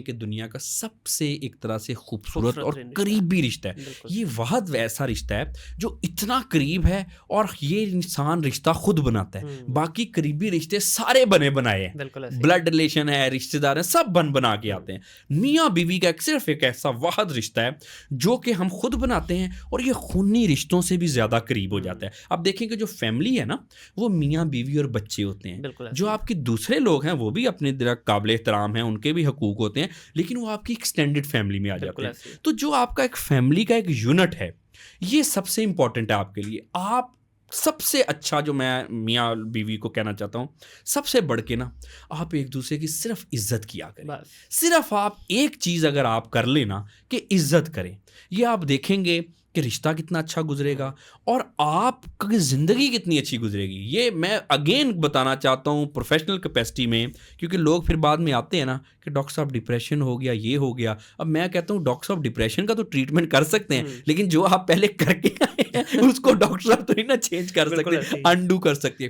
कि दुनिया का सबसे एक तरह से खूबसूरत और रिश्ता। करीबी रिश्ता है। बिल्कुल। ये वह ऐसा रिश्ता है जो इतना करीब है और ये इंसान रिश्ता खुद बनाता है। बाकी करीबी रिश्ते सारे बने बनाए हैं, बिल्कुल ऐसे ही। ब्लड रिलेशन है, रिश्तेदार हैं, सब बना के आते हैं। मियाँ बीवी का सिर्फ एक ऐसा वाहिद रिश्ता है जो कि हम खुद बनाते हैं और ये खूनी रिश्तों से भी ज़्यादा करीब हो जाता है। अब देखें कि जो फैमिली है ना, वो मियाँ बीवी और बच्चे होते हैं। बिल्कुल ऐसे जो ही। आपके दूसरे लोग हैं वो भी अपने काबिल एहतराम हैं, उनके भी हकूक होते हैं, लेकिन वो आपकी एक्सटेंडेड फैमिली में आ जाते बिल्कुल हैं। ऐसे ही। तो जो आपका एक फैमिली का एक यूनिट है, ये सबसे इंपॉर्टेंट है आपके लिए। आप सबसे अच्छा जो मैं मियाँ बीवी को कहना चाहता हूँ, सबसे बढ़ के ना, आप एक दूसरे की सिर्फ इज्जत किया करें। बस। सिर्फ आप एक चीज़ अगर आप कर लेना कि इज्जत करें, ये आप देखेंगे कि रिश्ता कितना अच्छा गुजरेगा और आपकी ज़िंदगी कितनी अच्छी गुजरेगी। ये मैं अगेन बताना चाहता हूँ प्रोफेशनल कैपेसिटी में, क्योंकि लोग फिर बाद में आते हैं ना कि डॉक्टर साहब डिप्रेशन हो गया, ये हो गया। अब मैं कहता हूँ डॉक्टर साहब डिप्रेशन का तो ट्रीटमेंट कर सकते हैं, लेकिन जो आप पहले करके आए हैं उसको डॉक्टर साहब तो नहीं ना चेंज कर बिल्कुल सकते, ऐसे ही। अनडू कर सकते हैं।